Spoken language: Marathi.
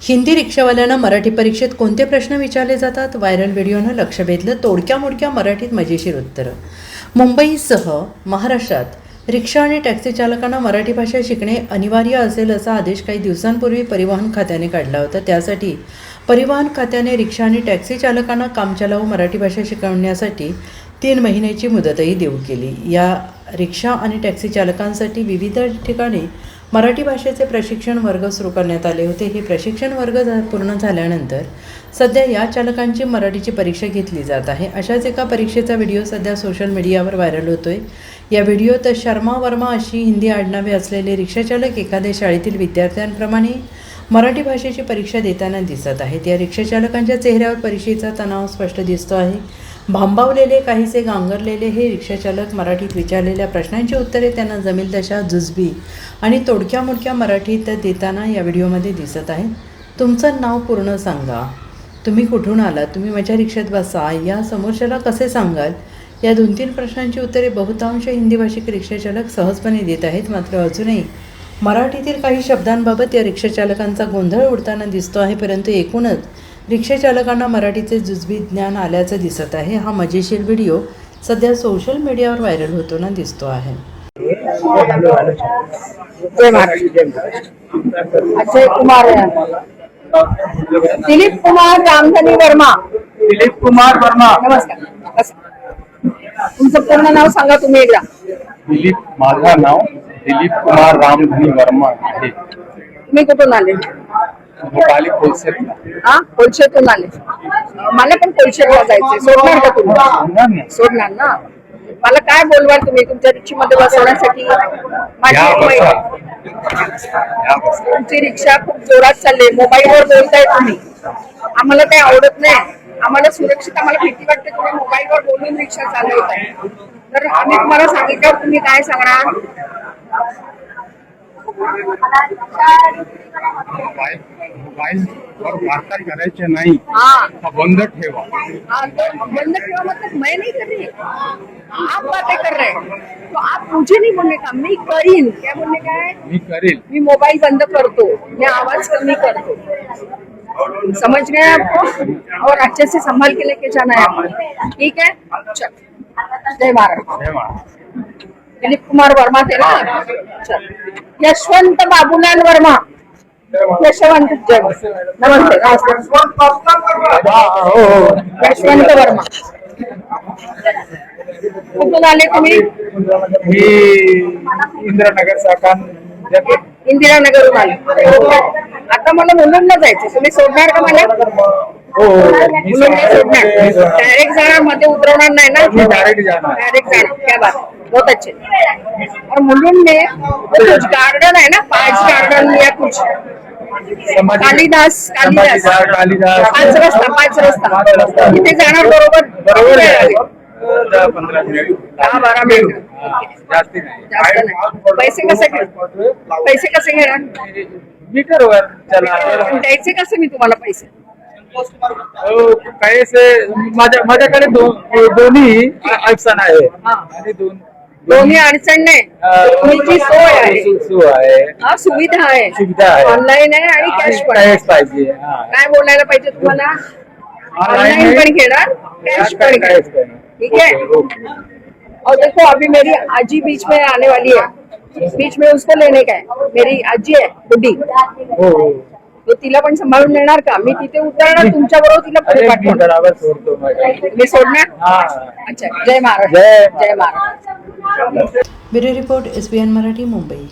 हिंदी रिक्षावाल्यांना मराठी परीक्षेत कोणते प्रश्न विचारले जातात? व्हायरल व्हिडिओनं लक्ष वेधलं. तोडक्या मोडक्या मराठीत मजेशीर उत्तरं. मुंबईसह महाराष्ट्रात रिक्षा आणि टॅक्सी चालकांना मराठी भाषा शिकणे अनिवार्य असेल असा आदेश काही दिवसांपूर्वी परिवहन खात्याने काढला होता. त्यासाठी परिवहन खात्याने रिक्षा आणि टॅक्सी चालकांना कामचलाऊ मराठी भाषा शिकवण्यासाठी 3 महिन्याची मुदतही देऊ केली. या रिक्षा आणि टॅक्सी चालकांसाठी विविध ठिकाणी मराठी भाषेचे प्रशिक्षण वर्ग सुरू करण्यात आले होते. हे प्रशिक्षण वर्ग पूर्ण झाल्यानंतर सध्या या चालकांची मराठीची परीक्षा घेतली जात आहे. अशाच एका परीक्षेचा व्हिडिओ सध्या सोशल मीडियावर व्हायरल होतोय. या व्हिडिओत शर्मा वर्मा अशी हिंदी आडनावे असलेले रिक्षाचालक एखाद्या शाळेतील विद्यार्थ्यांप्रमाणे मराठी भाषेची परीक्षा देताना दिसत आहेत. या रिक्षाचालकांच्या चेहऱ्यावर परीक्षेचा तणाव स्पष्ट दिसतो आहे. भांबावलेले, काहीसे गांगरलेले हे रिक्षाचालक मराठीत विचारलेल्या प्रश्नांची उत्तरे त्यांना जमेल तशा जुजबी आणि तोडक्या मोडक्या मराठीत देताना या व्हिडिओमध्ये दिसत आहे. तुमचं नाव पूर्ण सांगा, तुम्ही कुठून आलात, तुम्ही माझ्या रिक्षात बसा, या समोरच्याला कसे सांगाल, या 2-3 प्रश्नांची उत्तरे बहुतांश हिंदी भाषिक रिक्षाचालक सहजपणे देत आहेत. मात्र अजूनही मराठीतील काही शब्दांबाबत या रिक्षाचालकांचा गोंधळ उडताना दिसतो आहे. परंतु एकूणच रिक्षाचालकांना मराठीचे जुजबी ज्ञान आल्याचं दिसत आहे. हा मजेशीर व्हिडिओ सध्या सोशल मीडियावर व्हायरल होताना दिसतो आहे. अजय कुमार, दिलीप कुमार रामधनी वर्मा. दिलीप कुमार वर्मा. नमस्कार. तुमचं पूर्ण नाव सांगा तुम्ही एकदा. माझं नाव दिलीप कुमार रामधनी वर्मा आहे. तुम्ही कुठून आले? भोपाली कोलशेत. हा, कोलशेतून आले. मला पण कोलशेतला जायचंय. सोडणार का तुम्ही? सोडणार ना. मला काय बोलवाल तुम्ही तुमच्या रिक्षामध्ये बसवण्यासाठी? तुमची रिक्षा खूप जोरात चालली, मोबाईलवर बोलताय तुम्ही. आम्हाला काही आवडत नाही. आम्हाला सुरक्षित, आम्हाला भीती वाटते. तुम्ही मोबाईलवर बोलून रिक्षा चालवताय. तर आम्ही तुम्हाला सांगितल्यावर तुम्ही काय सांगणार? वार्ता करायचे नाही. बंद ठेवा. बंद ठेवा मतलब मैं नहीं कर रही, आप बातें कर रहे हैं. तो आप मुझे नहीं बोलने का, मैं करीन. क्या बोलने का है? मी करेल. मी मोबाईल बंद करतो, मैं आवाज कमी करतो. समझ गए आपको? और अच्छे से संभाल के लेके जाना है आपको. ठीक है, चल. जय महाराज. जय महाराज. दिलीप कुमार वर्मा थे ना. चल. यशवंत बाबूलाल वर्मा. यशवंत, जय नमस्ते. यशवंत वर्मा. कुठून आले तुम्ही? मी इंदिरानगर साकान. इंदिरानगरहून आले. आता मला मुलुंडला जायचं. तुम्ही सोडणार का मला? मुलुंडला सोडणार. डायरेक्ट जाणार, मध्ये उतरवणार नाही ना? डायरेक्ट जाणार. डायरेक्ट जाणार. क्या बात, बहुत अच्छे. और मुलुंड में कुछ गार्डन है ना, 5 गार्डन या कुछ कालिदास 5 रस्ता इथे जाणार. बरोबर 15 मिनिट. 10-12 मिनिट. जास्त नाही. पैसे कसे घेणार? मीटरवर चला. द्यायचे कसे मी तुम्हाला पैसे? कैसे माझ्याकडे दोन्ही अडचण आहे. आणि दोन्ही अडचण नाही. तुमची सोय आहे, सुविधा आहे, ऑनलाईन आहे आणि कॅश पाहिजे. काय बोलायला पाहिजे तुम्हाला? ऑनलाइन पण घेणार, कैश पण घेणार. ठीक है. और देखो अभी मेरी आजी बीच में आने वाली है. बीच में उसको लेने का है. मेरी आजी है बुड्ढी, तो तिला पण सांभाळून नेणार का? मी तिथे उतरणार, तुमच्या बरोबर तिला पुढे पाठवणार. मी सोडणार. अच्छा. जय महाराज. जय महाराज. Bureau report, SBN Marathi, Mumbai.